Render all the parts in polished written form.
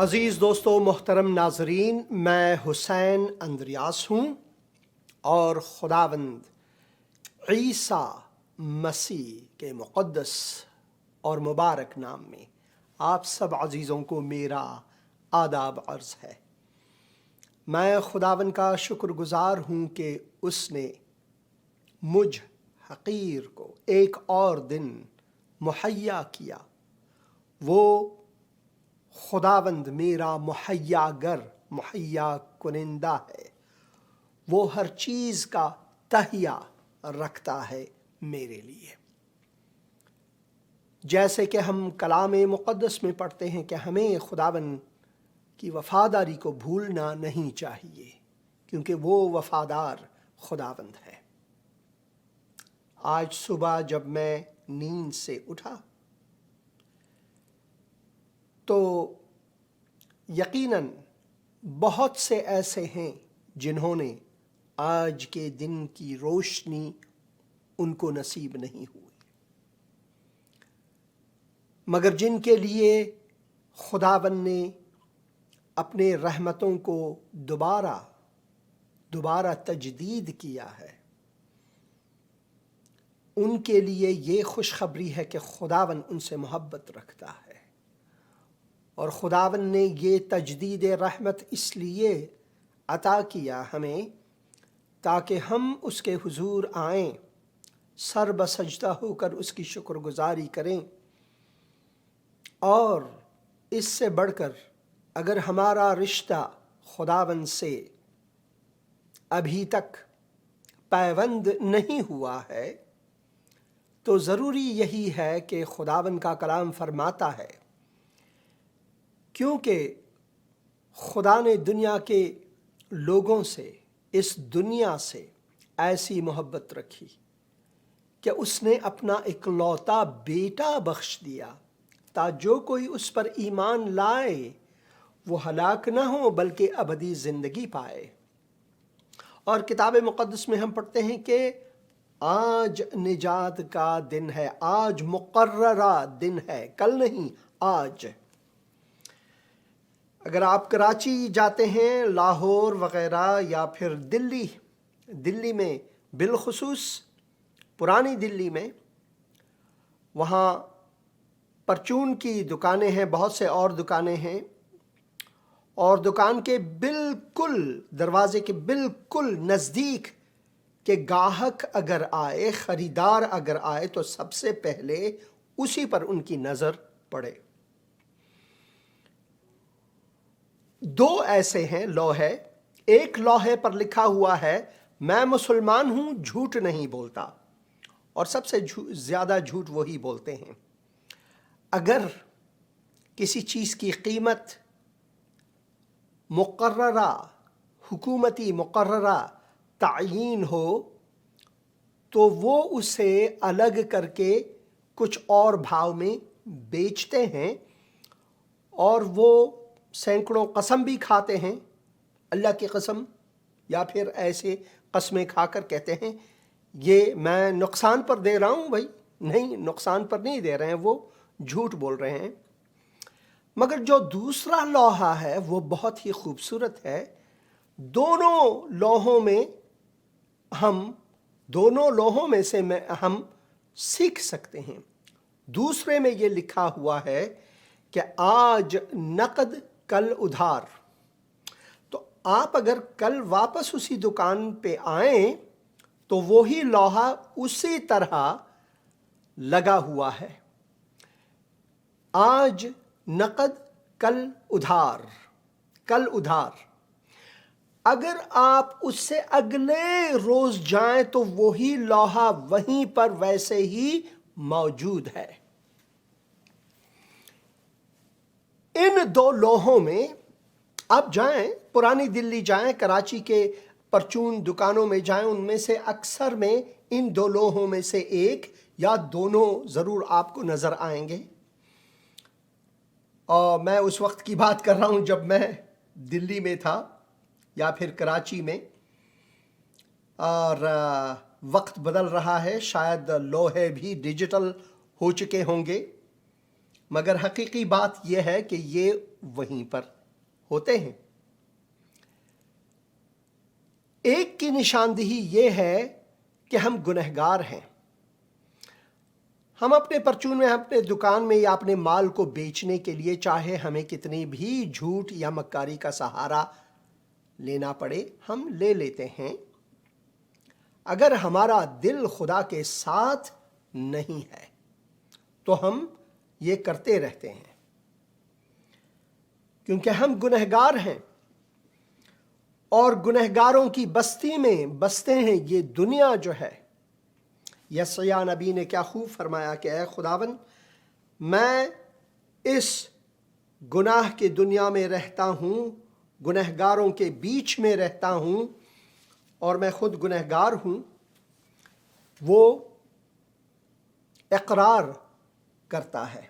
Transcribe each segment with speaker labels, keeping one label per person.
Speaker 1: عزیز دوستو، محترم ناظرین، میں حسین اندریاس ہوں اور خداوند عیسیٰ مسیح کے مقدس اور مبارک نام میں آپ سب عزیزوں کو میرا آداب عرض ہے۔ میں خداوند کا شکر گزار ہوں کہ اس نے مجھ حقیر کو ایک اور دن مہیا کیا۔ وہ خداوند میرا مہیا کنندہ ہے، وہ ہر چیز کا تہیہ رکھتا ہے میرے لیے۔ جیسے کہ ہم کلام مقدس میں پڑھتے ہیں کہ ہمیں خداوند کی وفاداری کو بھولنا نہیں چاہیے، کیونکہ وہ وفادار خداوند ہے۔ آج صبح جب میں نیند سے اٹھا تو یقیناً بہت سے ایسے ہیں جنہوں نے آج کے دن کی روشنی ان کو نصیب نہیں ہوئی، مگر جن کے لیے خداوند نے اپنے رحمتوں کو دوبارہ تجدید کیا ہے، ان کے لیے یہ خوشخبری ہے کہ خداوند ان سے محبت رکھتا ہے، اور خداوند نے یہ تجدید رحمت اس لیے عطا کیا ہمیں تاکہ ہم اس کے حضور آئیں، سر بسجدہ ہو کر اس کی شکر گزاری کریں، اور اس سے بڑھ کر اگر ہمارا رشتہ خداوند سے ابھی تک پیوند نہیں ہوا ہے تو ضروری یہی ہے کہ خداوند کا کلام فرماتا ہے، کیونکہ خدا نے دنیا کے لوگوں سے، اس دنیا سے ایسی محبت رکھی کہ اس نے اپنا اکلوتا بیٹا بخش دیا تاکہ جو کوئی اس پر ایمان لائے وہ ہلاک نہ ہو بلکہ ابدی زندگی پائے۔ اور کتاب مقدس میں ہم پڑھتے ہیں کہ آج نجات کا دن ہے، آج مقررہ دن ہے، کل نہیں، آج۔ اگر آپ کراچی جاتے ہیں، لاہور وغیرہ، یا پھر دلی میں بالخصوص پرانی دلی میں، وہاں پرچون کی دکانیں ہیں، بہت سے اور دکانیں ہیں، اور دکان کے بالکل دروازے کے بالکل نزدیک کہ گاہک اگر آئے، خریدار اگر آئے تو سب سے پہلے اسی پر ان کی نظر پڑے۔ دو ایسے ہیں لوہے، ایک لوہے پر لکھا ہوا ہے میں مسلمان ہوں، جھوٹ نہیں بولتا، اور سب سے زیادہ جھوٹ وہی بولتے ہیں۔ اگر کسی چیز کی قیمت مقررہ، حکومتی مقررہ تعیین ہو تو وہ اسے الگ کر کے کچھ اور بھاؤ میں بیچتے ہیں، اور وہ سینکڑوں قسم بھی کھاتے ہیں، اللہ کی قسم، یا پھر ایسے قسمیں کھا کر کہتے ہیں یہ میں نقصان پر دے رہا ہوں۔ بھائی نہیں، نقصان پر نہیں دے رہے ہیں، وہ جھوٹ بول رہے ہیں۔ مگر جو دوسرا لوہا ہے وہ بہت ہی خوبصورت ہے۔ دونوں لوہوں میں سے ہم سیکھ سکتے ہیں۔ دوسرے میں یہ لکھا ہوا ہے کہ آج نقد کل ادھار۔ تو آپ اگر کل واپس اسی دکان پہ آئیں تو وہی لوہا اسی طرح لگا ہوا ہے، آج نقد کل ادھار، کل ادھار۔ اگر آپ اس سے اگلے روز جائیں تو وہی لوہا وہیں پر ویسے ہی موجود ہے۔ ان دو لوہوں میں آپ جائیں، پرانی دلی جائیں، کراچی کے پرچون دکانوں میں جائیں، ان میں سے اکثر میں ان دو لوہوں میں سے ایک یا دونوں ضرور آپ کو نظر آئیں گے۔ اور میں اس وقت کی بات کر رہا ہوں جب میں دلی میں تھا یا پھر کراچی میں، اور وقت بدل رہا ہے، شاید لوہے بھی ڈیجیٹل ہو چکے ہوں گے، مگر حقیقی بات یہ ہے کہ یہ وہیں پر ہوتے ہیں۔ ایک کی نشاندہی یہ ہے کہ ہم گنہگار ہیں۔ ہم اپنے پرچون میں، اپنے دکان میں یا اپنے مال کو بیچنے کے لیے چاہے ہمیں کتنی بھی جھوٹ یا مکاری کا سہارا لینا پڑے، ہم لے لیتے ہیں، اگر ہمارا دل خدا کے ساتھ نہیں ہے تو ہم یہ کرتے رہتے ہیں، کیونکہ ہم گنہگار ہیں اور گنہگاروں کی بستی میں بستے ہیں۔ یہ دنیا جو ہے، یسعیاہ نبی نے کیا خوب فرمایا کہ اے خداوند، میں اس گناہ کی دنیا میں رہتا ہوں، گنہگاروں کے بیچ میں رہتا ہوں، اور میں خود گنہگار ہوں۔ وہ اقرار کرتا ہے۔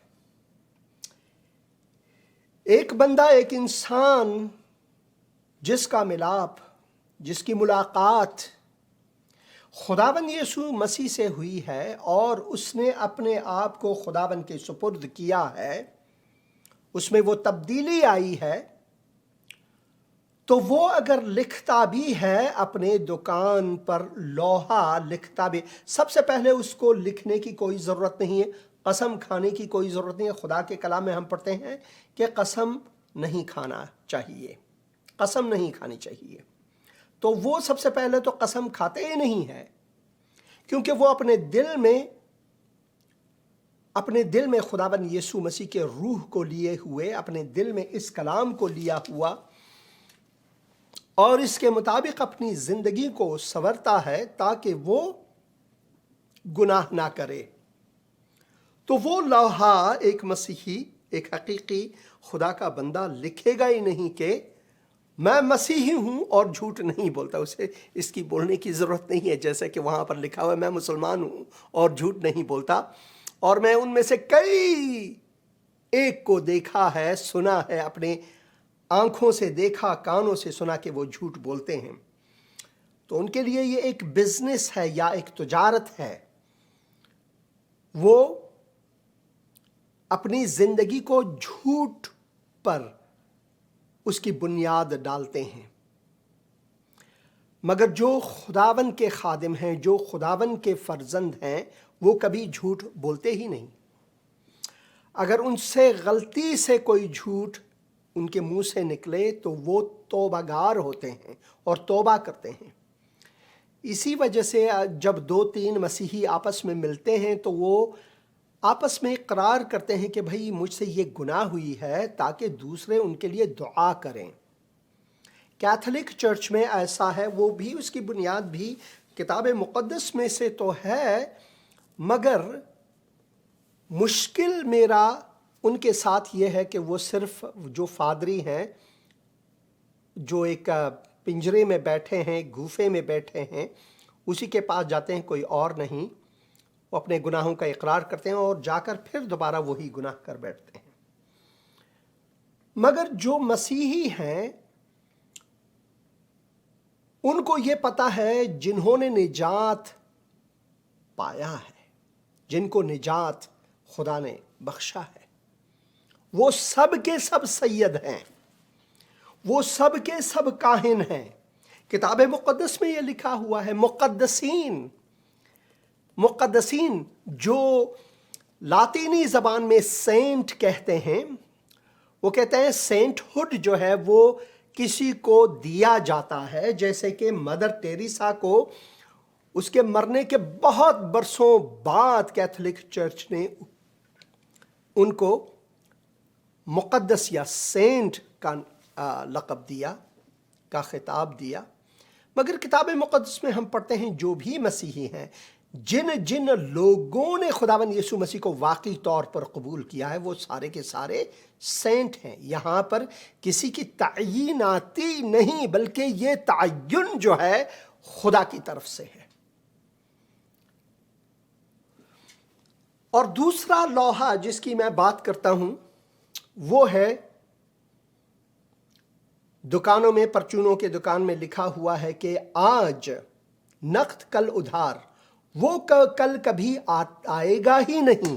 Speaker 1: ایک بندہ، ایک انسان جس کا ملاپ، جس کی ملاقات خداوند یسوع مسیح سے ہوئی ہے اور اس نے اپنے آپ کو خداوند کے سپرد کیا ہے، اس میں وہ تبدیلی آئی ہے، تو وہ اگر لکھتا بھی ہے اپنے دکان پر لوہا لکھتا بھی، سب سے پہلے اس کو لکھنے کی کوئی ضرورت نہیں ہے، قسم کھانے کی کوئی ضرورت نہیں ہے۔ خدا کے کلام میں ہم پڑھتے ہیں کہ قسم نہیں کھانا چاہیے، قسم نہیں کھانی چاہیے، تو وہ سب سے پہلے تو قسم کھاتے ہی نہیں ہے، کیونکہ وہ اپنے دل میں خداوند یسوع مسیح کے روح کو لیے ہوئے، اپنے دل میں اس کلام کو لیا ہوا اور اس کے مطابق اپنی زندگی کو سنورتا ہے تاکہ وہ گناہ نہ کرے۔ تو وہ لوہا ایک مسیحی، ایک حقیقی خدا کا بندہ لکھے گا ہی نہیں کہ میں مسیحی ہوں اور جھوٹ نہیں بولتا۔ اسے اس کی بولنے کی ضرورت نہیں ہے، جیسے کہ وہاں پر لکھا ہوا ہے میں مسلمان ہوں اور جھوٹ نہیں بولتا، اور میں ان میں سے کئی ایک کو دیکھا ہے، سنا ہے، اپنے آنکھوں سے دیکھا، کانوں سے سنا کہ وہ جھوٹ بولتے ہیں۔ تو ان کے لیے یہ ایک بزنس ہے یا ایک تجارت ہے۔ وہ اپنی زندگی کو جھوٹ پر اس کی بنیاد ڈالتے ہیں، مگر جو خداوند کے خادم ہیں، جو خداوند کے فرزند ہیں، وہ کبھی جھوٹ بولتے ہی نہیں۔ اگر ان سے غلطی سے کوئی جھوٹ ان کے منہ سے نکلے تو وہ توبہ گار ہوتے ہیں اور توبہ کرتے ہیں۔ اسی وجہ سے جب 2-3 مسیحی آپس میں ملتے ہیں تو وہ آپس میں اقرار کرتے ہیں کہ بھائی مجھ سے یہ گناہ ہوئی ہے، تاکہ دوسرے ان کے لیے دعا کریں۔ کیتھولک چرچ میں ایسا ہے، وہ بھی اس کی بنیاد بھی کتاب مقدس میں سے تو ہے، مگر مشکل میرا ان کے ساتھ یہ ہے کہ وہ صرف جو فادری ہیں، جو ایک پنجرے میں بیٹھے ہیں، گوفے میں بیٹھے ہیں، اسی کے پاس جاتے ہیں، کوئی اور نہیں۔ وہ اپنے گناہوں کا اقرار کرتے ہیں اور جا کر پھر دوبارہ وہی گناہ کر بیٹھتے ہیں۔ مگر جو مسیحی ہیں ان کو یہ پتہ ہے، جنہوں نے نجات پایا ہے، جن کو نجات خدا نے بخشا ہے، وہ سب کے سب سید ہیں، وہ سب کے سب کاہن ہیں۔ کتاب مقدس میں یہ لکھا ہوا ہے، مقدسین جو لاطینی زبان میں سینٹ کہتے ہیں، وہ کہتے ہیں سینٹ ہوڈ جو ہے وہ کسی کو دیا جاتا ہے، جیسے کہ مدر ٹیریسا کو اس کے مرنے کے بہت برسوں بعد کیتھولک چرچ نے ان کو مقدس یا سینٹ کا لقب دیا، کا خطاب دیا۔ مگر کتاب مقدس میں ہم پڑھتے ہیں جو بھی مسیحی ہیں، جن لوگوں نے خداوند یسوع مسیح کو واقعی طور پر قبول کیا ہے، وہ سارے کے سارے سینٹ ہیں۔ یہاں پر کسی کی تعیناتی نہیں، بلکہ یہ تعین جو ہے خدا کی طرف سے ہے۔ اور دوسرا لوہا جس کی میں بات کرتا ہوں وہ ہے دکانوں میں، پرچونوں کے دکان میں لکھا ہوا ہے کہ آج نقد کل ادھار، وہ کل کبھی آئے گا ہی نہیں،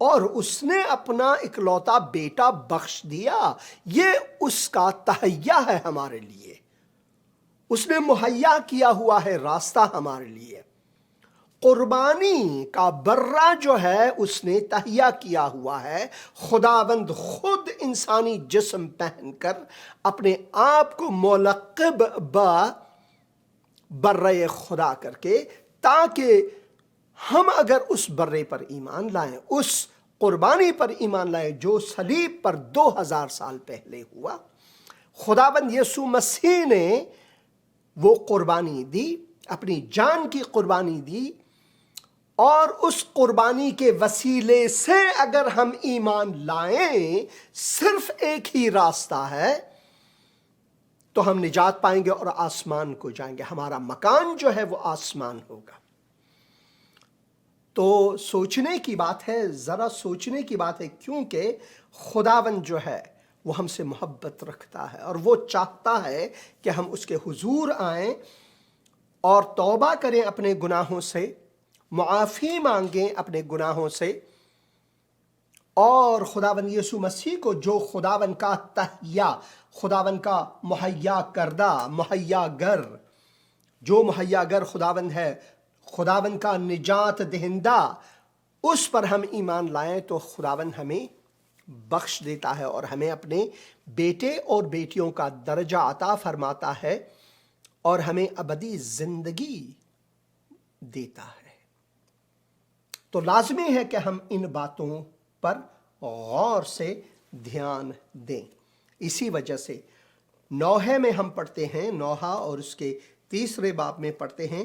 Speaker 1: اور اس نے اپنا اکلوتا بیٹا بخش دیا، یہ اس کا تہیا ہے ہمارے لیے، اس نے مہیا کیا ہوا ہے راستہ ہمارے لیے۔ قربانی کا برہ جو ہے اس نے تہیا کیا ہوا ہے، خداوند خود انسانی جسم پہن کر اپنے آپ کو ملقب برہ خدا کر کے، تاکہ ہم اگر اس برے پر ایمان لائیں، اس قربانی پر ایمان لائیں جو صلیب پر 2000 سال پہلے ہوا، خداوند یسوع مسیح نے وہ قربانی دی، اپنی جان کی قربانی دی، اور اس قربانی کے وسیلے سے اگر ہم ایمان لائیں، صرف ایک ہی راستہ ہے، تو ہم نجات پائیں گے اور آسمان کو جائیں گے، ہمارا مکان جو ہے وہ آسمان ہوگا۔ تو سوچنے کی بات ہے، ذرا سوچنے کی بات ہے، کیونکہ خداوند جو ہے وہ ہم سے محبت رکھتا ہے، اور وہ چاہتا ہے کہ ہم اس کے حضور آئیں اور توبہ کریں اپنے گناہوں سے، معافی مانگیں اپنے گناہوں سے، اور خداوند یسوع مسیح کو جو خداوند کا تہیا، خداوند کا مہیا کردہ، مہیا گر، جو مہیا گر خداوند ہے، خداوند کا نجات دہندہ، اس پر ہم ایمان لائیں تو خداوند ہمیں بخش دیتا ہے اور ہمیں اپنے بیٹے اور بیٹیوں کا درجہ عطا فرماتا ہے اور ہمیں ابدی زندگی دیتا ہے۔ تو لازمی ہے کہ ہم ان باتوں پر غور سے دھیان دیں۔ اسی وجہ سے نوحہ میں ہم پڑھتے ہیں، نوحہ اور اس کے 3 باب میں پڑھتے ہیں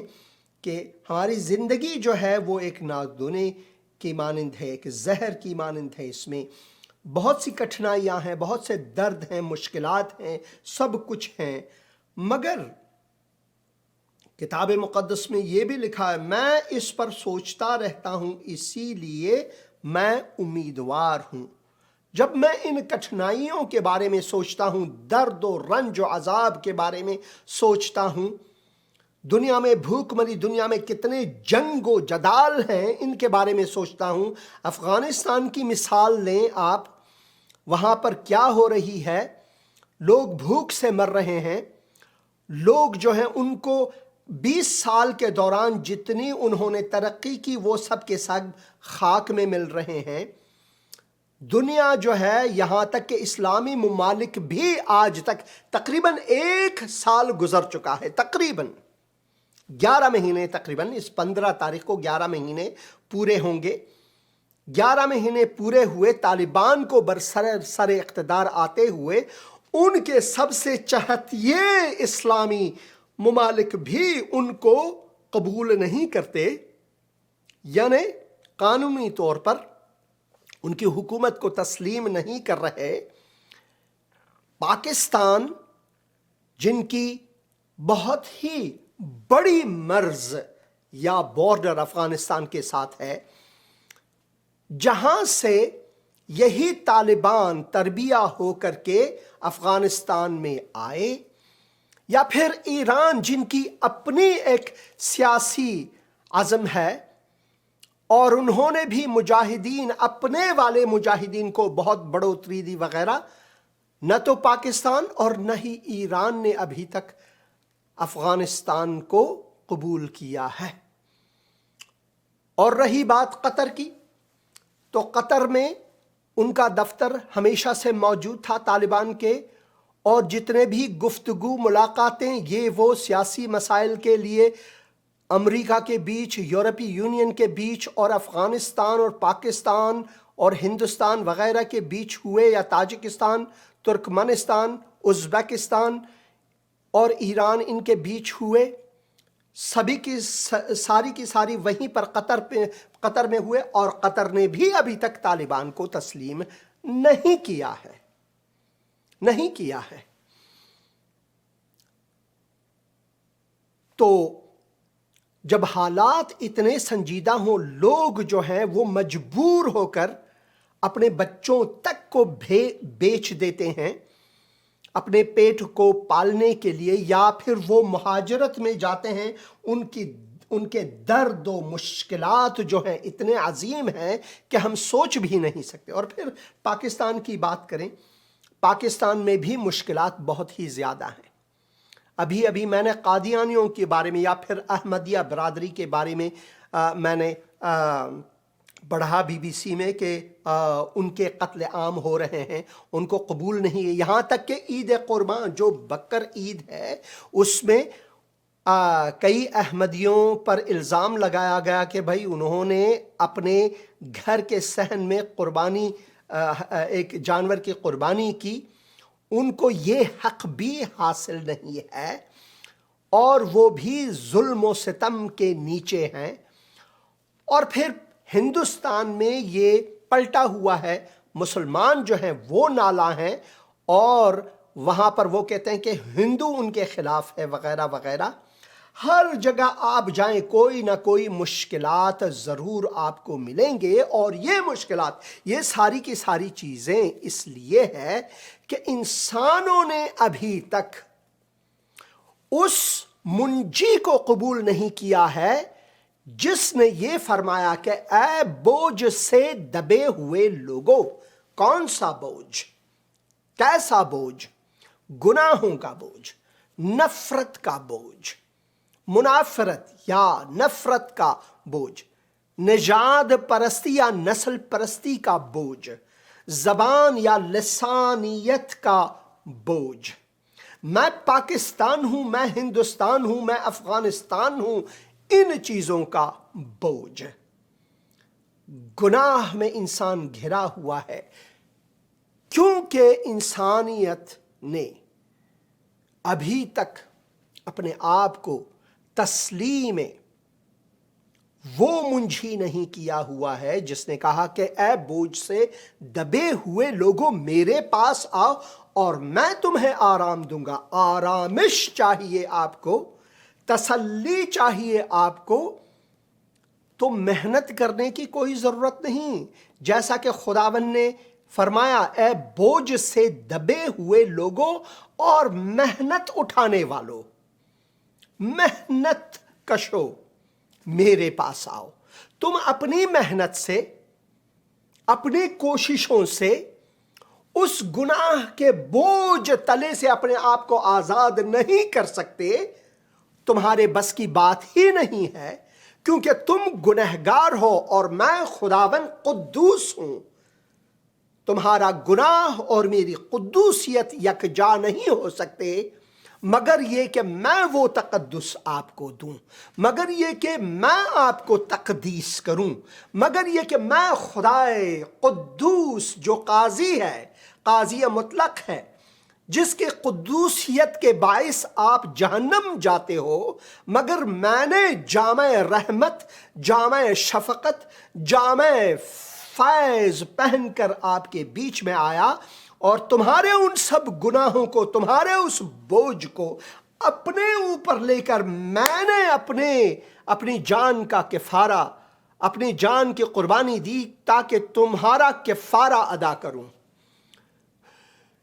Speaker 1: کہ ہماری زندگی جو ہے وہ ایک ناودنے کی مانند ہے، ایک زہر کی مانند ہے، اس میں بہت سی کٹھنائیاں ہیں، بہت سے درد ہیں، مشکلات ہیں، سب کچھ ہیں، مگر کتاب مقدس میں یہ بھی لکھا ہے، میں اس پر سوچتا رہتا ہوں، اسی لیے میں امیدوار ہوں۔ جب میں ان کٹھنائیوں کے بارے میں سوچتا ہوں، درد و رنج و عذاب کے بارے میں سوچتا ہوں، دنیا میں بھوک مری دنیا میں کتنے جنگ و جدال ہیں، ان کے بارے میں سوچتا ہوں۔ افغانستان کی مثال لیں آپ، وہاں پر کیا ہو رہی ہے، لوگ بھوک سے مر رہے ہیں، لوگ جو ہیں ان کو 20 سال کے دوران جتنی انہوں نے ترقی کی وہ سب کے سب خاک میں مل رہے ہیں۔ دنیا جو ہے، یہاں تک کہ اسلامی ممالک بھی آج تک تقریباً 1 سال گزر چکا ہے، تقریباً 11 مہینے، تقریباً اس 15 تاریخ کو 11 مہینے پورے ہوں گے۔ 11 مہینے پورے ہوئے طالبان کو سر اقتدار آتے ہوئے، ان کے سب سے چہتیے اسلامی ممالک بھی ان کو قبول نہیں کرتے، یعنی قانونی طور پر ان کی حکومت کو تسلیم نہیں کر رہے۔ پاکستان، جن کی بہت ہی بڑی مرز یا بارڈر افغانستان کے ساتھ ہے، جہاں سے یہی طالبان تربیہ ہو کر کے افغانستان میں آئے، یا پھر ایران جن کی اپنی ایک سیاسی عزم ہے، اور انہوں نے بھی مجاہدین، اپنے والے مجاہدین کو بہت بڑھوتری دی وغیرہ، نہ تو پاکستان اور نہ ہی ایران نے ابھی تک افغانستان کو قبول کیا ہے۔ اور رہی بات قطر کی، تو قطر میں ان کا دفتر ہمیشہ سے موجود تھا طالبان کے، اور جتنے بھی گفتگو ملاقاتیں یہ وہ سیاسی مسائل کے لیے امریکہ کے بیچ، یورپی یونین کے بیچ، اور افغانستان اور پاکستان اور ہندوستان وغیرہ کے بیچ ہوئے، یا تاجکستان، ترکمانستان، ازبکستان اور ایران ان کے بیچ ہوئے، سبھی کی ساری وہیں پر قطر میں ہوئے، اور قطر نے بھی ابھی تک طالبان کو تسلیم نہیں کیا ہے، نہیں کیا ہے۔ تو جب حالات اتنے سنجیدہ ہوں، لوگ جو ہیں وہ مجبور ہو کر اپنے بچوں تک کو بیچ دیتے ہیں اپنے پیٹ کو پالنے کے لیے، یا پھر وہ مہاجرت میں جاتے ہیں ان کی ان کے درد و مشکلات جو ہیں اتنے عظیم ہیں کہ ہم سوچ بھی نہیں سکتے۔ اور پھر پاکستان کی بات کریں، پاکستان میں بھی مشکلات بہت ہی زیادہ ہیں۔ ابھی میں نے قادیانیوں کے بارے میں یا پھر احمدیہ برادری کے بارے میں میں نے پڑھا BBC میں کہ ان کے قتل عام ہو رہے ہیں، ان کو قبول نہیں ہے۔ یہاں تک کہ عید قربان جو بکر عید ہے اس میں کئی احمدیوں پر الزام لگایا گیا کہ بھائی انہوں نے اپنے گھر کے صحن میں قربانی ایک جانور کی قربانی کی، ان کو یہ حق بھی حاصل نہیں ہے اور وہ بھی ظلم و ستم کے نیچے ہیں۔ اور پھر ہندوستان میں یہ پلٹا ہوا ہے، مسلمان جو ہیں وہ نالاں ہیں اور وہاں پر وہ کہتے ہیں کہ ہندو ان کے خلاف ہے وغیرہ وغیرہ۔ ہر جگہ آپ جائیں کوئی نہ کوئی مشکلات ضرور آپ کو ملیں گے، اور یہ مشکلات، یہ ساری کی ساری چیزیں اس لیے ہے کہ انسانوں نے ابھی تک اس منجی کو قبول نہیں کیا ہے جس نے یہ فرمایا کہ اے بوجھ سے دبے ہوئے لوگوں۔ کون سا بوجھ؟ کیسا بوجھ؟ گناہوں کا بوجھ، نفرت کا بوجھ، منافرت یا نفرت کا بوجھ، نژاد پرستی یا نسل پرستی کا بوجھ، زبان یا لسانیت کا بوجھ۔ میں پاکستان ہوں، میں ہندوستان ہوں، میں افغانستان ہوں، ان چیزوں کا بوجھ۔ گناہ میں انسان گھرا ہوا ہے کیونکہ انسانیت نے ابھی تک اپنے آپ کو تسلیم وہ منجھی نہیں کیا ہوا ہے جس نے کہا کہ اے بوجھ سے دبے ہوئے لوگوں میرے پاس آؤ اور میں تمہیں آرام دوں گا۔ آرامش چاہیے آپ کو، تسلی چاہیے آپ کو، تو محنت کرنے کی کوئی ضرورت نہیں۔ جیسا کہ خداوند نے فرمایا اے بوجھ سے دبے ہوئے لوگوں اور محنت اٹھانے والوں، محنت کشو میرے پاس آؤ۔ تم اپنی محنت سے، اپنی کوششوں سے اس گناہ کے بوجھ تلے سے اپنے آپ کو آزاد نہیں کر سکتے، تمہارے بس کی بات ہی نہیں ہے، کیونکہ تم گنہگار ہو اور میں خداوند قدوس ہوں۔ تمہارا گناہ اور میری قدوسیت یکجا نہیں ہو سکتے مگر یہ کہ میں وہ تقدس آپ کو دوں، مگر یہ کہ میں آپ کو تقدیس کروں، مگر یہ کہ میں خدائے قدوس جو قاضی ہے، قاضی مطلق ہے، جس کے قدوسیت کے باعث آپ جہنم جاتے ہو، مگر میں نے جامع رحمت، جامع شفقت، جامع فیض پہن کر آپ کے بیچ میں آیا اور تمہارے ان سب گناہوں کو، تمہارے اس بوجھ کو اپنے اوپر لے کر میں نے اپنی جان کا کفارہ، اپنی جان کی قربانی دی تاکہ تمہارا کفارہ ادا کروں۔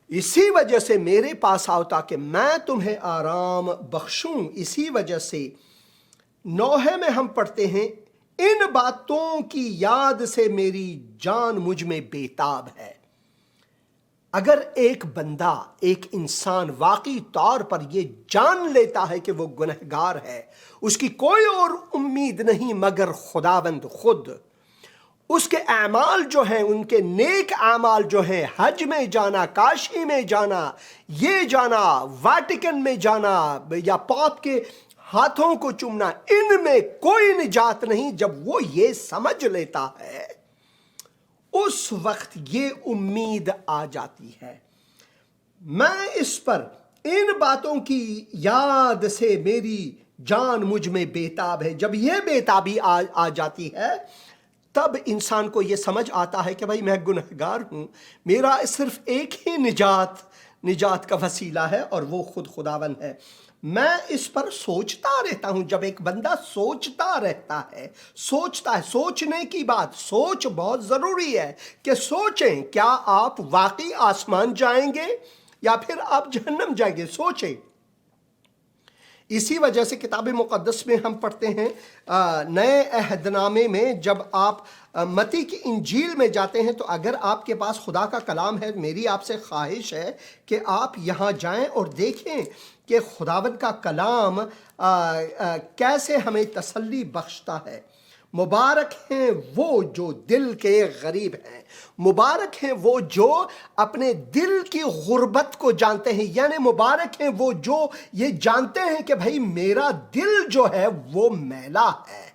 Speaker 1: اسی وجہ سے میرے پاس آؤ تاکہ میں تمہیں آرام بخشوں۔ اسی وجہ سے نوحہ میں ہم پڑھتے ہیں ان باتوں کی یاد سے میری جان مجھ میں بیتاب ہے۔ اگر ایک بندہ، ایک انسان واقعی طور پر یہ جان لیتا ہے کہ وہ گنہگار ہے، اس کی کوئی اور امید نہیں مگر خداوند خود، اس کے اعمال جو ہیں، ان کے نیک اعمال جو ہیں، حج میں جانا، کاشی میں جانا، یہ جانا، واٹیکن میں جانا یا پاپ کے ہاتھوں کو چومنا، ان میں کوئی نجات نہیں۔ جب وہ یہ سمجھ لیتا ہے اس وقت یہ امید آ جاتی ہے، میں اس پر، ان باتوں کی یاد سے میری جان مجھ میں بیتاب ہے۔ جب یہ بیتابی آ جاتی ہے تب انسان کو یہ سمجھ آتا ہے کہ بھائی میں گنہگار ہوں، میرا صرف ایک ہی نجات کا وسیلہ ہے اور وہ خود خداوند ہے۔ میں اس پر سوچتا رہتا ہوں۔ جب ایک بندہ سوچتا رہتا ہے، سوچنے کی بات، سوچ بہت ضروری ہے کہ سوچیں کیا آپ واقعی آسمان جائیں گے یا پھر آپ جہنم جائیں گے۔ سوچیں۔ اسی وجہ سے کتاب مقدس میں ہم پڑھتے ہیں نئے عہد نامے میں جب آپ متی کی انجیل میں جاتے ہیں تو اگر آپ کے پاس خدا کا کلام ہے، میری آپ سے خواہش ہے کہ آپ یہاں جائیں اور دیکھیں کہ خداوند کا کلام کیسے ہمیں تسلی بخشتا ہے۔ مبارک ہیں وہ جو دل کے غریب ہیں، مبارک ہیں وہ جو اپنے دل کی غربت کو جانتے ہیں، یعنی مبارک ہیں وہ جو یہ جانتے ہیں کہ بھائی میرا دل جو ہے وہ میلا ہے،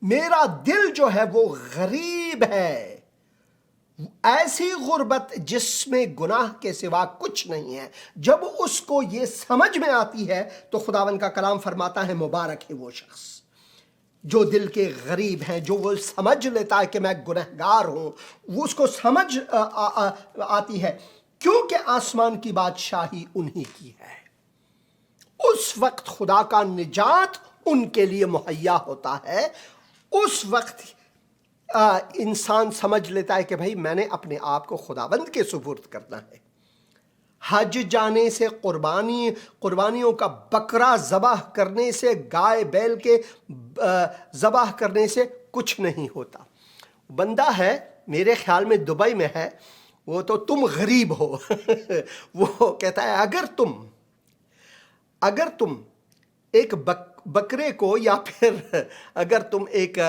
Speaker 1: میرا دل جو ہے وہ غریب ہے، ایسی غربت جس میں گناہ کے سوا کچھ نہیں ہے۔ جب اس کو یہ سمجھ میں آتی ہے تو خداوند کا کلام فرماتا ہے مبارک ہے وہ شخص جو دل کے غریب ہیں، جو وہ سمجھ لیتا ہے کہ میں گنہگار ہوں، وہ اس کو سمجھ آتی ہے، کیونکہ آسمان کی بادشاہی انہی کی ہے۔ اس وقت خدا کا نجات ان کے لیے مہیا ہوتا ہے۔ اس وقت انسان سمجھ لیتا ہے کہ بھائی میں نے اپنے آپ کو خداوند کے سپرد کرنا ہے۔ حج جانے سے، قربانیوں کا بکرا ذبح کرنے سے، گائے بیل کے ذبح کرنے سے کچھ نہیں ہوتا۔ بندہ ہے میرے خیال میں دبئی میں ہے، وہ تو تم غریب ہو وہ کہتا ہے اگر تم ایک بکرے کو یا پھر اگر تم ایک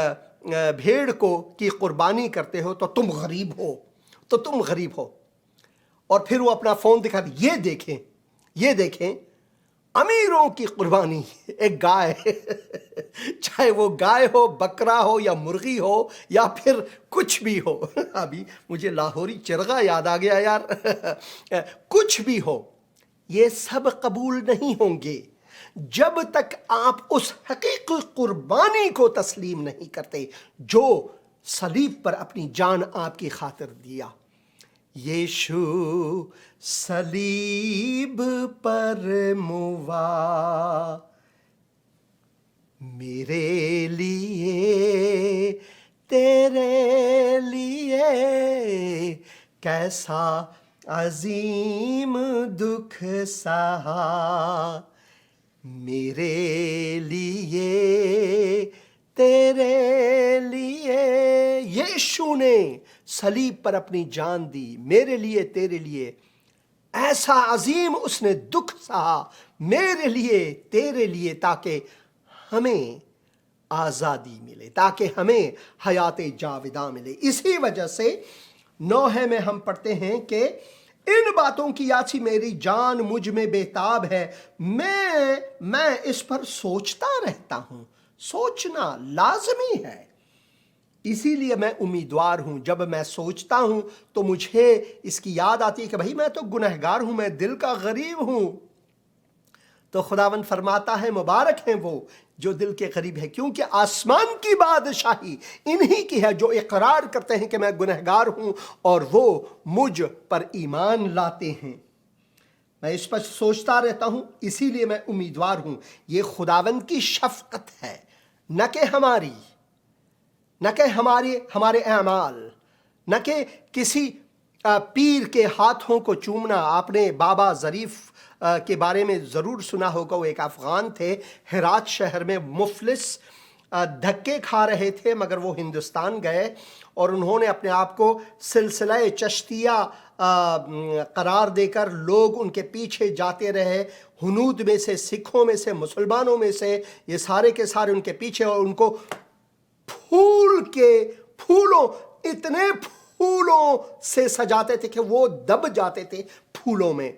Speaker 1: بھیڑ کو کی قربانی کرتے ہو تو تم غریب ہو، اور پھر وہ اپنا فون دکھا دے، یہ دیکھیں امیروں کی قربانی، ایک گائے چاہے وہ گائے ہو، بکرا ہو یا مرغی ہو یا پھر کچھ بھی ہو۔ ابھی مجھے لاہوری چرغا یاد آ گیا یار کچھ بھی ہو، یہ سب قبول نہیں ہوں گے جب تک آپ اس حقیقی قربانی کو تسلیم نہیں کرتے جو صلیب پر اپنی جان آپ کی خاطر دیا۔ یشو صلیب پر موا میرے لیے، تیرے لیے، کیسا عظیم دکھ سہا، میرے لیے، تیرے لیے۔ یشو نے صلیب پر اپنی جان دی میرے لیے، تیرے لیے، ایسا عظیم اس نے دکھ سہا میرے لیے، تیرے لیے، تاکہ ہمیں آزادی ملے، تاکہ ہمیں حیات جاوداں ملے۔ اسی وجہ سے نوحہ میں ہم پڑھتے ہیں کہ ان باتوں کی یاسی میری جان مجھ میں بےتاب ہے، میں اس پر سوچتا رہتا ہوں۔ سوچنا لازمی ہے، اسی لیے میں امیدوار ہوں۔ جب میں سوچتا ہوں تو مجھے اس کی یاد آتی ہے کہ بھائی میں تو گنہگار ہوں، میں دل کا غریب ہوں۔ تو خداوند فرماتا ہے مبارک ہیں وہ جو دل کے قریب ہے، کیونکہ آسمان کی بادشاہی انہی کی ہے جو اقرار کرتے ہیں کہ میں گنہگار ہوں اور وہ مجھ پر ایمان لاتے ہیں۔ میں اس پر سوچتا رہتا ہوں، اسی لیے میں امیدوار ہوں۔ یہ خداوند کی شفقت ہے، نہ کہ ہمارے اعمال، نہ کہ کسی پیر کے ہاتھوں کو چومنا۔ آپ نے بابا ظریف کے بارے میں ضرور سنا ہوگا، وہ ایک افغان تھے، ہرات شہر میں مفلس، دھکے کھا رہے تھے، مگر وہ ہندوستان گئے اور انہوں نے اپنے آپ کو سلسلہ چشتیہ قرار دے کر لوگ ان کے پیچھے جاتے رہے، ہنود میں سے، سکھوں میں سے، مسلمانوں میں سے، یہ سارے کے سارے ان کے پیچھے، اور ان کو اتنے پھولوں سے سجاتے تھے کہ وہ دب جاتے تھے پھولوں میں،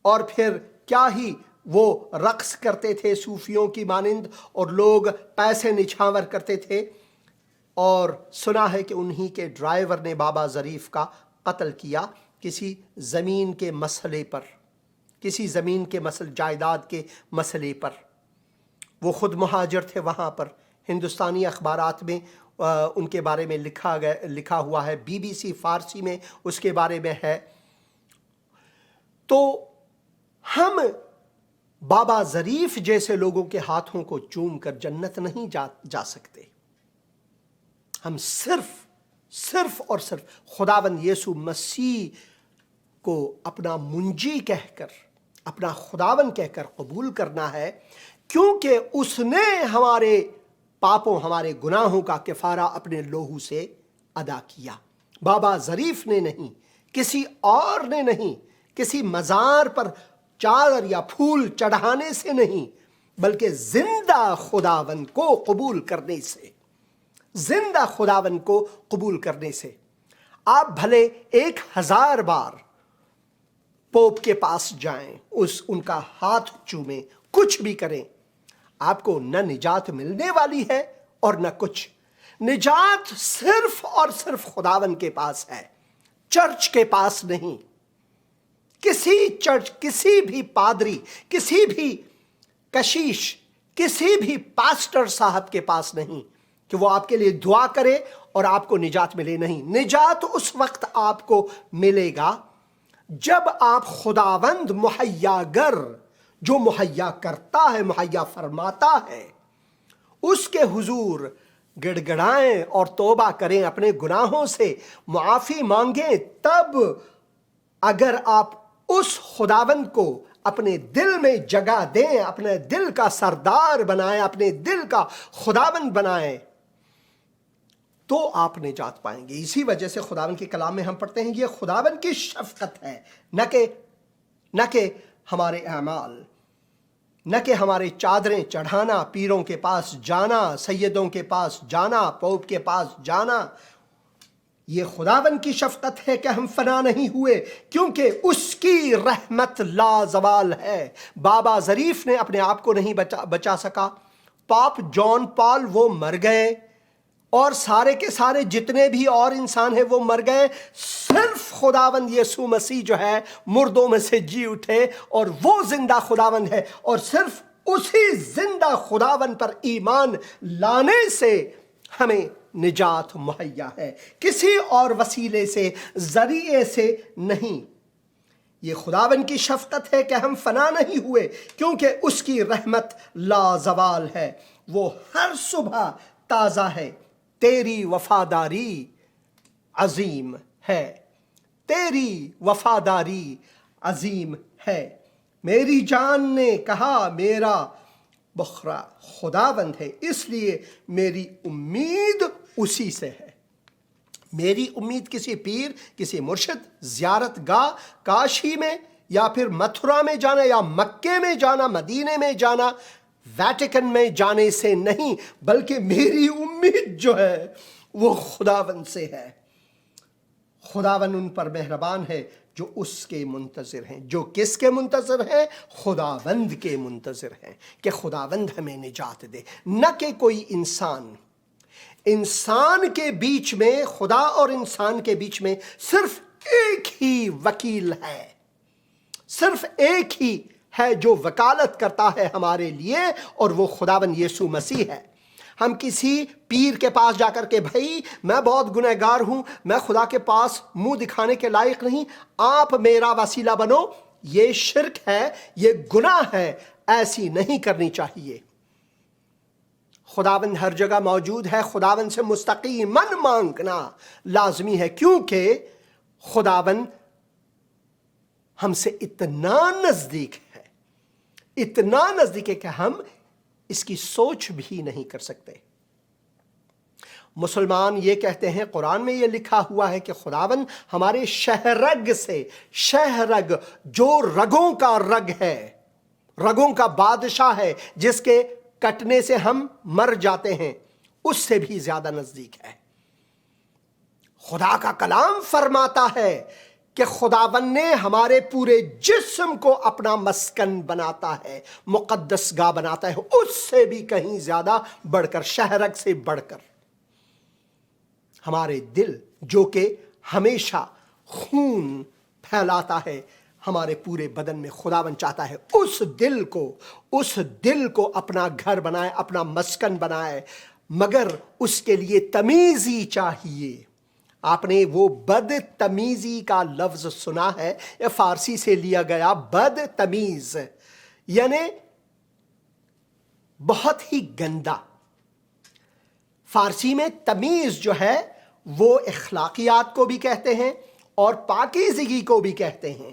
Speaker 1: اور پھر کیا ہی وہ رقص کرتے تھے صوفیوں کی مانند، اور لوگ پیسے نچھاور کرتے تھے۔ اور سنا ہے کہ انہی کے ڈرائیور نے بابا ظریف کا قتل کیا کسی زمین کے مسئلے پر، جائیداد کے مسئلے پر۔ وہ خود مہاجر تھے وہاں پر۔ ہندوستانی اخبارات میں ان کے بارے میں لکھا ہوا ہے، BBC فارسی میں اس کے بارے میں ہے۔ تو ہم بابا ظریف جیسے لوگوں کے ہاتھوں کو چوم کر جنت نہیں جا سکتے۔ ہم صرف اور صرف خداوند یسوع مسیح کو اپنا منجی کہہ کر اپنا خداوند کہہ کر قبول کرنا ہے، کیونکہ اس نے ہمارے پاپوں، ہمارے گناہوں کا کفارہ اپنے لہو سے ادا کیا۔ بابا ظریف نے نہیں، کسی اور نے نہیں، کسی مزار پر چادر یا پھول چڑھانے سے نہیں، بلکہ زندہ خداوند کو قبول کرنے سے، زندہ خداوند کو قبول کرنے سے۔ آپ بھلے 1000 بار پوپ کے پاس جائیں، ان کا ہاتھ چومیں، کچھ بھی کریں، آپ کو نہ نجات ملنے والی ہے اور نہ کچھ۔ نجات صرف اور صرف خداوند کے پاس ہے، چرچ کے پاس نہیں۔ کسی چرچ، کسی بھی پادری، کسی بھی کشیش، کسی بھی پاسٹر صاحب کے پاس نہیں کہ وہ آپ کے لیے دعا کرے اور آپ کو نجات ملے۔ نہیں، نجات اس وقت آپ کو ملے گا جب آپ خداوند مہیا گر، جو مہیا کرتا ہے، مہیا فرماتا ہے، اس کے حضور گڑ گڑائیں اور توبہ کریں، اپنے گناہوں سے معافی مانگیں۔ تب اگر آپ اس خداوند کو اپنے دل میں جگہ دیں، اپنے دل کا سردار بنائیں، اپنے دل کا خداوند بنائیں، تو آپ نجات پائیں گے۔ اسی وجہ سے خداوند کے کلام میں ہم پڑھتے ہیں، یہ خداوند کی شفقت ہے، نہ کہ ہمارے اعمال، نہ کہ ہمارے چادریں چڑھانا، پیروں کے پاس جانا، سیدوں کے پاس جانا، پوپ کے پاس جانا۔ یہ خداوند کی شفقت ہے کہ ہم فنا نہیں ہوئے، کیونکہ اس کی رحمت لا زوال ہے۔ بابا ظریف نے اپنے آپ کو نہیں بچا سکا، پاپ جان پال وہ مر گئے، اور سارے کے سارے جتنے بھی اور انسان ہیں وہ مر گئے۔ صرف خداوند یسوع مسیح جو ہے مردوں میں سے جی اٹھے، اور وہ زندہ خداوند ہے، اور صرف اسی زندہ خداوند پر ایمان لانے سے ہمیں نجات مہیا ہے، کسی اور وسیلے سے، ذریعے سے نہیں۔ یہ خداوند کی شفقت ہے کہ ہم فنا نہیں ہوئے، کیونکہ اس کی رحمت لا زوال ہے، وہ ہر صبح تازہ ہے۔ تیری وفاداری عظیم ہے، تیری وفاداری عظیم ہے۔ میری جان نے کہا میرا بخرا خداوند ہے، اس لیے میری امید اسی سے ہے۔ میری امید کسی پیر، کسی مرشد، زیارت گاہ کاشی میں، یا پھر متھرا میں جانا، یا مکے میں جانا، مدینے میں جانا، ویٹیکن میں جانے سے نہیں، بلکہ میری امید جو ہے وہ خداوند سے ہے۔ خداوند ان پر مہربان ہے جو اس کے منتظر ہیں۔ جو کس کے منتظر ہیں؟ خداوند کے منتظر ہیں، کہ خداوند ہمیں نجات دے، نہ کہ کوئی انسان۔ انسان کے بیچ میں، خدا اور انسان کے بیچ میں صرف ایک ہی وکیل ہے، صرف ایک ہی ہے جو وکالت کرتا ہے ہمارے لیے، اور وہ خداوند یسوع مسیح ہے۔ ہم کسی پیر کے پاس جا کر کہ بھائی میں بہت گنہگار ہوں، میں خدا کے پاس منہ دکھانے کے لائق نہیں، آپ میرا وسیلہ بنو، یہ شرک ہے، یہ گناہ ہے، ایسی نہیں کرنی چاہیے۔ خداوند ہر جگہ موجود ہے، خداوند سے مستقیماً مانگنا لازمی ہے، کیونکہ خداوند ہم سے اتنا نزدیک ہے، اتنا نزدیک ہے کہ ہم اس کی سوچ بھی نہیں کر سکتے۔ مسلمان یہ کہتے ہیں، قرآن میں یہ لکھا ہوا ہے کہ خداوند ہمارے شہرگ سے، شہرگ جو رگوں کا رگ ہے، رگوں کا بادشاہ ہے، جس کے کٹنے سے ہم مر جاتے ہیں، اس سے بھی زیادہ نزدیک ہے۔ خدا کا کلام فرماتا ہے کہ خداوند نے ہمارے پورے جسم کو اپنا مسکن بناتا ہے، مقدس گاہ بناتا ہے، اس سے بھی کہیں زیادہ بڑھ کر، شہرگ سے بڑھ کر۔ ہمارے دل جو کہ ہمیشہ خون پھیلاتا ہے ہمارے پورے بدن میں، خداوند چاہتا ہے اس دل کو اپنا گھر بنائے، اپنا مسکن بنائے، مگر اس کے لیے تمیزی چاہیے۔ آپ نے وہ بد تمیزی کا لفظ سنا ہے، یہ فارسی سے لیا گیا، بد تمیز یعنی بہت ہی گندا۔ فارسی میں تمیز جو ہے وہ اخلاقیات کو بھی کہتے ہیں اور پاکیزگی کو بھی کہتے ہیں،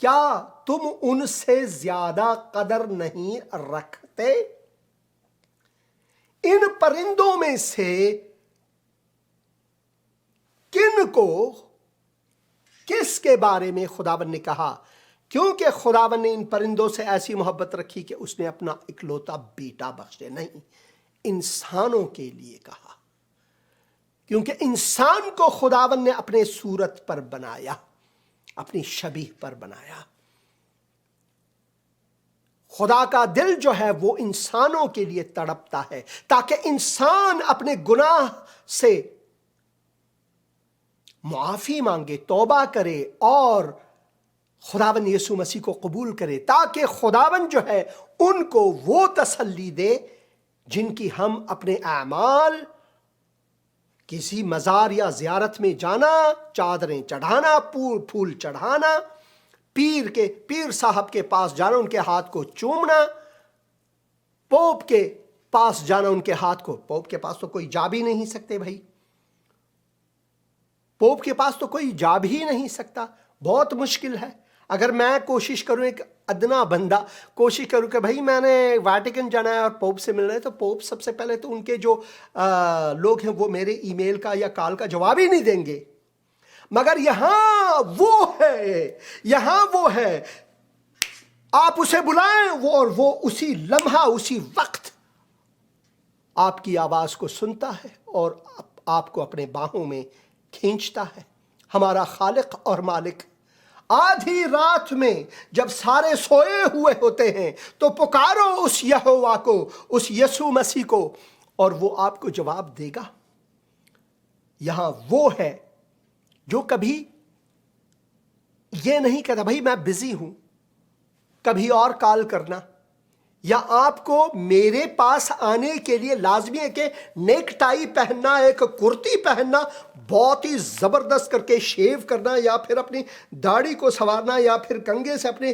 Speaker 1: کیا تم ان سے زیادہ قدر نہیں رکھتے؟ ان پرندوں میں سے کن کو کس کے بارے میں خداوند نے کہا؟ کیونکہ خداوند نے ان پرندوں سے ایسی محبت رکھی کہ اس نے اپنا اکلوتا بیٹا بخشے، نہیں، انسانوں کے لیے کہا، کیونکہ انسان کو خداوند نے اپنے صورت پر بنایا، اپنی شبیہ پر بنایا۔ خدا کا دل جو ہے وہ انسانوں کے لیے تڑپتا ہے تاکہ انسان اپنے گناہ سے معافی مانگے، توبہ کرے اور خداوند یسوع مسیح کو قبول کرے، تاکہ خداوند جو ہے ان کو وہ تسلی دے جن کی ہم اپنے اعمال، کسی مزار یا زیارت میں جانا، چادریں چڑھانا، پھول چڑھانا، پیر صاحب کے پاس جانا، ان کے ہاتھ کو چومنا، پوپ کے پاس جانا، ان کے ہاتھ کو، پوپ کے پاس تو کوئی جا بھی نہیں سکتے بھائی، پوپ کے پاس تو کوئی جا بھی نہیں سکتا، بہت مشکل ہے۔ اگر میں کوشش کروں، ایک ادنا بندہ کوشش کروں کہ بھائی میں نے ویٹیکن جانا ہے اور پوپ سے ملنا ہے، تو پوپ سب سے پہلے تو ان کے جو لوگ ہیں وہ میرے ای میل کا یا کال کا جواب ہی نہیں دیں گے، مگر یہاں وہ ہے، آپ اسے بلائیں اور وہ اسی لمحہ، اسی وقت آپ کی آواز کو سنتا ہے اور آپ کو اپنے باہوں میں کھینچتا ہے۔ ہمارا خالق اور مالک آدھی رات میں جب سارے سوئے ہوئے ہوتے ہیں تو پکارو اس یہوہ کو، اس یسوع مسیح کو، اور وہ آپ کو جواب دے گا۔ یہاں وہ ہے جو کبھی یہ نہیں کہتا بھائی میں بزی ہوں، کبھی اور کال کرنا، یا آپ کو میرے پاس آنے کے لیے لازمی ہے کہ نیک ٹائی پہننا، ایک کرتی پہننا، بہت ہی زبردست کر کے شیو کرنا، یا پھر اپنی داڑھی کو سنوارنا، یا پھر کنگھے سے اپنے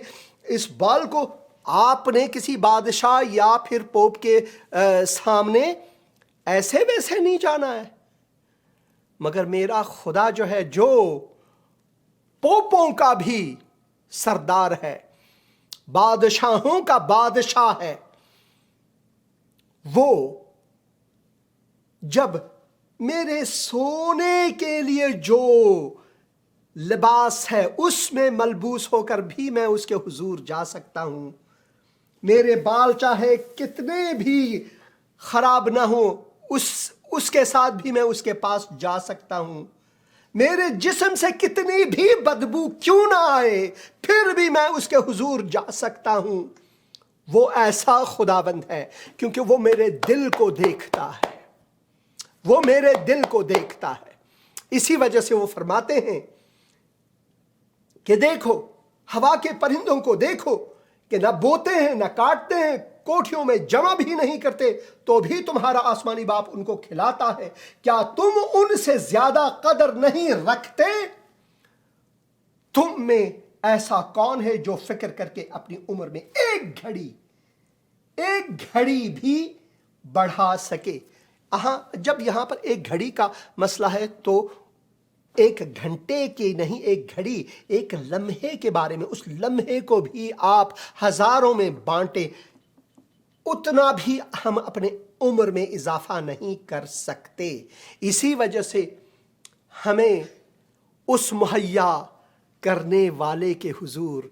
Speaker 1: اس بال کو، آپ نے کسی بادشاہ یا پھر پوپ کے سامنے ایسے ویسے نہیں جانا ہے۔ مگر میرا خدا جو ہے، جو پوپوں کا بھی سردار ہے، بادشاہوں کا بادشاہ ہے، وہ جب میرے سونے کے لیے جو لباس ہے اس میں ملبوس ہو کر بھی میں اس کے حضور جا سکتا ہوں، میرے بال چاہے کتنے بھی خراب نہ ہو، اس کے ساتھ بھی میں اس کے پاس جا سکتا ہوں، میرے جسم سے کتنی بھی بدبو کیوں نہ آئے پھر بھی میں اس کے حضور جا سکتا ہوں۔ وہ ایسا خداوند ہے کیونکہ وہ میرے دل کو دیکھتا ہے، وہ میرے دل کو دیکھتا ہے۔ اسی وجہ سے وہ فرماتے ہیں کہ دیکھو ہوا کے پرندوں کو، دیکھو کہ نہ بوتے ہیں، نہ کاٹتے ہیں، کوٹھیوں میں جمع بھی نہیں کرتے، تو بھی تمہارا آسمانی باپ ان کو کھلاتا ہے، کیا تم ان سے زیادہ قدر نہیں رکھتے؟ تم میں ایسا کون ہے جو فکر کر کے اپنی عمر میں ایک گھڑی بھی بڑھا سکے؟ جب یہاں پر ایک گھڑی کا مسئلہ ہے تو ایک گھنٹے کی نہیں، ایک گھڑی، ایک لمحے کے بارے میں، اس لمحے کو بھی آپ ہزاروں میں بانٹے، اتنا بھی ہم اپنے عمر میں اضافہ نہیں کر سکتے۔ اسی وجہ سے ہمیں اس مہیا کرنے والے کے حضور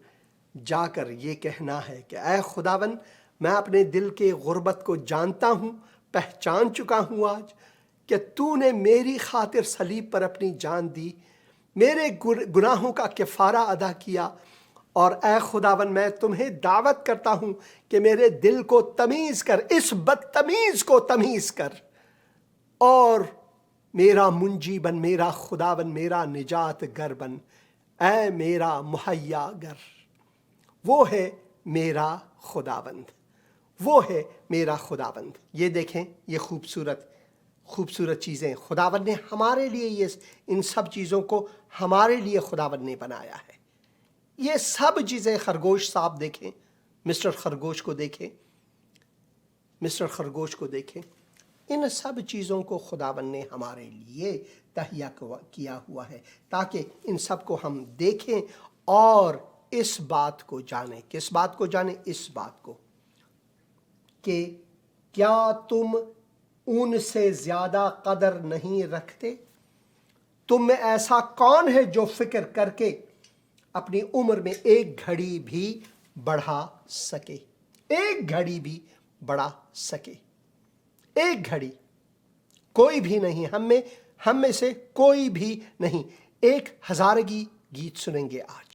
Speaker 1: جا کر یہ کہنا ہے کہ اے خداوند، میں اپنے دل کے غربت کو جانتا ہوں، پہچان چکا ہوں آج کہ تو نے میری خاطر صلیب پر اپنی جان دی، میرے گناہوں کا کفارہ ادا کیا، اور اے خداوند میں تمہیں دعوت کرتا ہوں کہ میرے دل کو تمیز کر، اس بدتمیز کو تمیز کر، اور میرا منجی بن، میرا خداوند، میرا نجات گر بن، اے میرا مہیا گر۔ وہ ہے میرا خداوند، وہ ہے میرا خداوند۔ یہ دیکھیں، یہ خوبصورت چیزیں خداوند نے ہمارے لیے، ان سب چیزوں کو ہمارے لیے خداوند نے بنایا ہے۔ یہ سب چیزیں، خرگوش صاحب دیکھیں، مسٹر خرگوش کو دیکھیں، ان سب چیزوں کو خداوند نے ہمارے لیے تہیا کیا ہوا ہے تاکہ ان سب کو ہم دیکھیں اور اس بات کو جانیں. کس بات کو جانیں؟ اس بات کو کہ کیا تم ان سے زیادہ قدر نہیں رکھتے؟ تم میں ایسا کون ہے جو فکر کر کے اپنی عمر میں ایک گھڑی بھی بڑھا سکے؟ ایک گھڑی بھی بڑھا سکے. ایک گھڑی. کوئی بھی نہیں. ہم میں سے کوئی بھی نہیں. ایک ہزارگی گیت سنیں گے آج.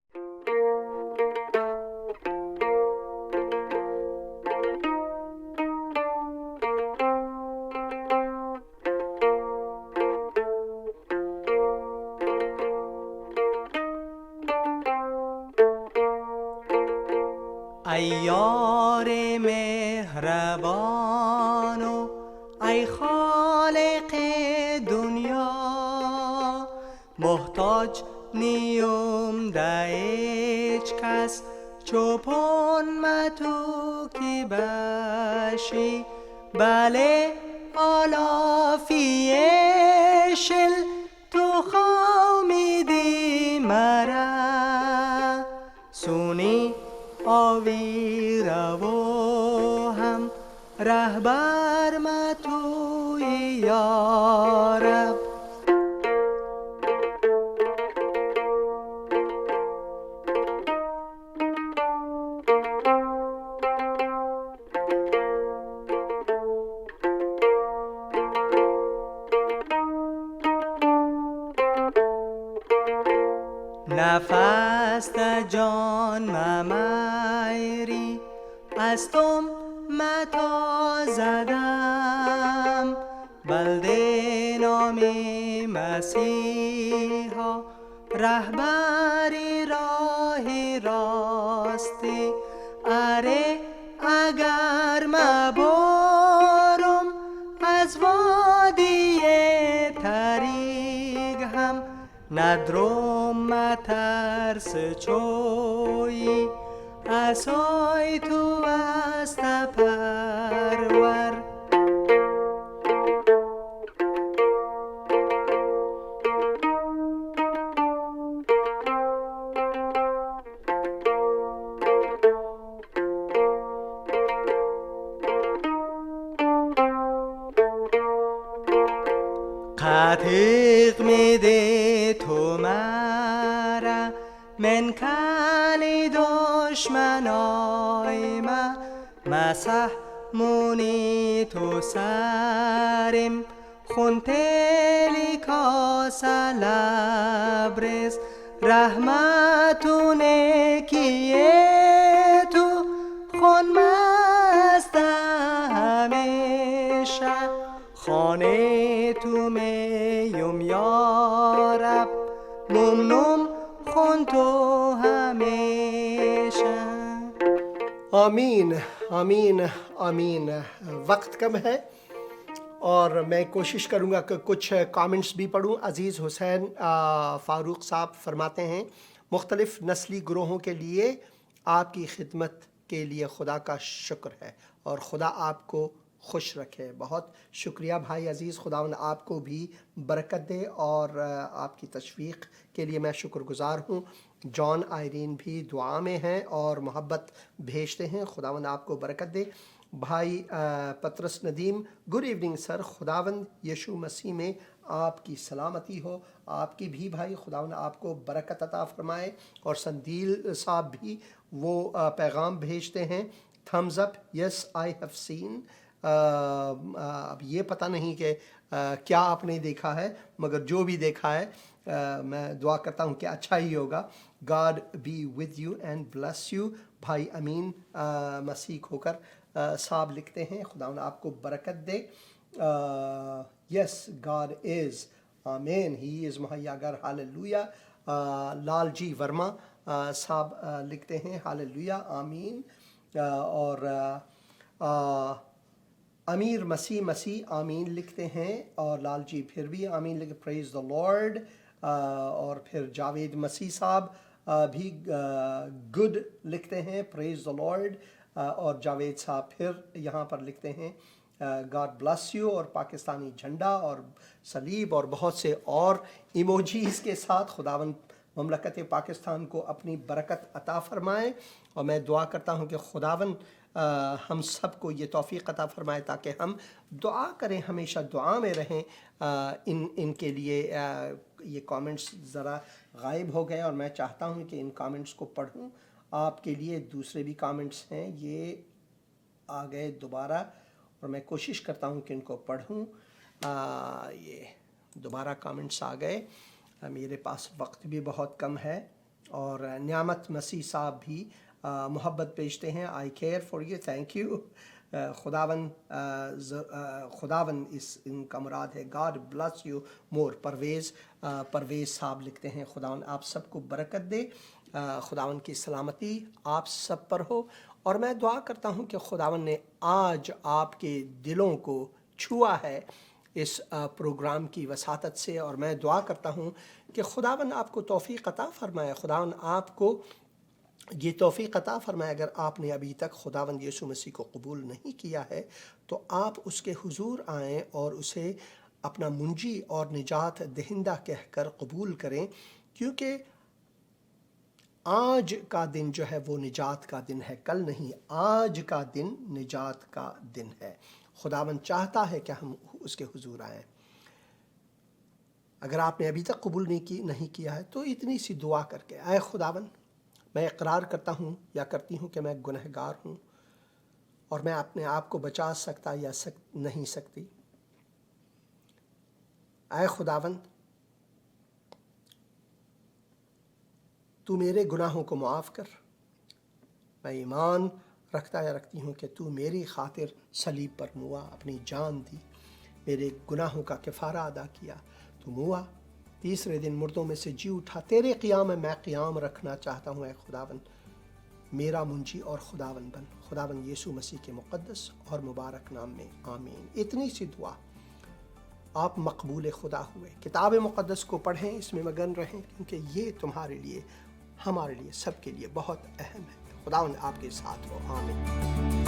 Speaker 2: ای یار مهربان و ای خالق دنیا، محتاج نیم ده هیچ کس چوپان متو کی باشی. بله آلافی شل تو خوامیدی مرا، سونی آوی رو هم رهبر متوی یا رب. نفس جان ممیری از تم متا زدم، بلده نامی مسیحا رهبری راه راستی. اره اگر مبارم از وادی طریق هم، ندرم مترس چوی اسای تو است پرور. قطیق میده تو مرا من کلی دشمنای ما، مسح مونی تو سرم خونتلی کاسا لبرز. رحمتونه کیه تو خون مست همیشه، خانه تو میم یا رب ممنون خون تو ہمیشہ.
Speaker 1: آمین آمین آمین. وقت کم ہے اور میں کوشش کروں گا کہ کچھ کامنٹس بھی پڑھوں. عزیز حسین فاروق صاحب فرماتے ہیں مختلف نسلی گروہوں کے لیے آپ کی خدمت کے لیے خدا کا شکر ہے اور خدا آپ کو خوش رکھے. بہت شکریہ بھائی عزیز. خداوند آپ کو بھی برکت دے اور آپ کی تشویق کے لیے میں شکر گزار ہوں. جان آئرین بھی دعا میں ہیں اور محبت بھیجتے ہیں. خداوند آپ کو برکت دے. بھائی پطرس ندیم گڈ ایوننگ سر. خداوند یشوع مسیح میں آپ کی سلامتی ہو. آپ کی بھی بھائی خداوند آپ کو برکت عطا فرمائے. اور سندیل صاحب بھی وہ پیغام بھیجتے ہیں thumbs up yes I have seen. اب یہ پتہ نہیں کہ کیا آپ نے دیکھا ہے، مگر جو بھی دیکھا ہے میں دعا کرتا ہوں کہ اچھا ہی ہوگا. God be with you and bless you. بھائی امین مسیح ہو کر صاحب لکھتے ہیں خداوند آپ کو برکت دے. یس گاڈ از آمین. ہی از مہیا گر. ہاللویا. لال جی ورما صاحب لکھتے ہیں ہاللویا آمین. اور امیر مسیح آمین لکھتے ہیں اور لال جی پھر بھی آمین لکھ پریز دا لارڈ. اور پھر جاوید مسیح صاحب بھی گڈ لکھتے ہیں پریز دا لارڈ. اور جاوید صاحب پھر یہاں پر لکھتے ہیں گاڈ بلیس یو اور پاکستانی جھنڈا اور صلیب اور بہت سے اور ایموجیز کے ساتھ. خداوند مملکت پاکستان کو اپنی برکت عطا فرمائے، اور میں دعا کرتا ہوں کہ خداوند ہم سب کو یہ توفیق عطا فرمائے تاکہ ہم دعا کریں، ہمیشہ دعا میں رہیں۔ ان کے لیے یہ کامنٹس ذرا غائب ہو گئے، اور میں چاہتا ہوں کہ ان کامنٹس کو پڑھوں آپ کے لیے۔ دوسرے بھی کامنٹس ہیں، یہ آ گئے دوبارہ، اور میں کوشش کرتا ہوں کہ ان کو پڑھوں۔ یہ دوبارہ کامنٹس آ گئے، میرے پاس وقت بھی بہت کم ہے، اور نعمت مسیح صاحب بھی محبت بھیجتے ہیں، I care for you, thank you. خداون اس ان کا مراد ہے، god bless you more. Parvez صاحب لکھتے ہیں، خداون آپ سب کو برکت دے، خداون کی سلامتی آپ سب پر ہو، اور میں دعا کرتا ہوں کہ خداون نے آج آپ کے دلوں کو چھوا ہے اس پروگرام کی وساطت سے، اور میں دعا کرتا ہوں کہ خداون آپ کو توفیق عطا فرمائے، خداون آپ کو یہ توفیق عطا فرمائے۔ اگر آپ نے ابھی تک خداوند یسوع مسیح کو قبول نہیں کیا ہے تو آپ اس کے حضور آئیں اور اسے اپنا منجی اور نجات دہندہ کہہ کر قبول کریں، کیونکہ آج کا دن جو ہے وہ نجات کا دن ہے، کل نہیں، آج کا دن نجات کا دن ہے۔ خداوند چاہتا ہے کہ ہم اس کے حضور آئیں۔ اگر آپ نے ابھی تک قبول نہیں کیا ہے تو اتنی سی دعا کر کے، اے خداوند میں اقرار کرتا ہوں یا کرتی ہوں کہ میں گنہگار ہوں، اور میں اپنے آپ کو بچا سکتا یا نہیں سکتی۔ اے خداوند تو میرے گناہوں کو معاف کر۔ میں ایمان رکھتا یا رکھتی ہوں کہ تو میری خاطر صلیب پر موا، اپنی جان دی، میرے گناہوں کا کفارہ ادا کیا، تو موا، تیسرے دن مردوں میں سے جی اٹھا، تیرے قیام میں قیام رکھنا چاہتا ہوں۔ اے خداوند میرا منجی اور خداوند بن، خداوند یسوع مسیح کے مقدس اور مبارک نام میں، آمین۔ اتنی سی دعا، آپ مقبول خدا ہوئے۔ کتاب مقدس کو پڑھیں، اس میں مگن رہیں، کیونکہ یہ تمہارے لیے، ہمارے لیے، سب کے لیے بہت اہم ہے۔ خداوند آپ کے ساتھ ہو، آمین۔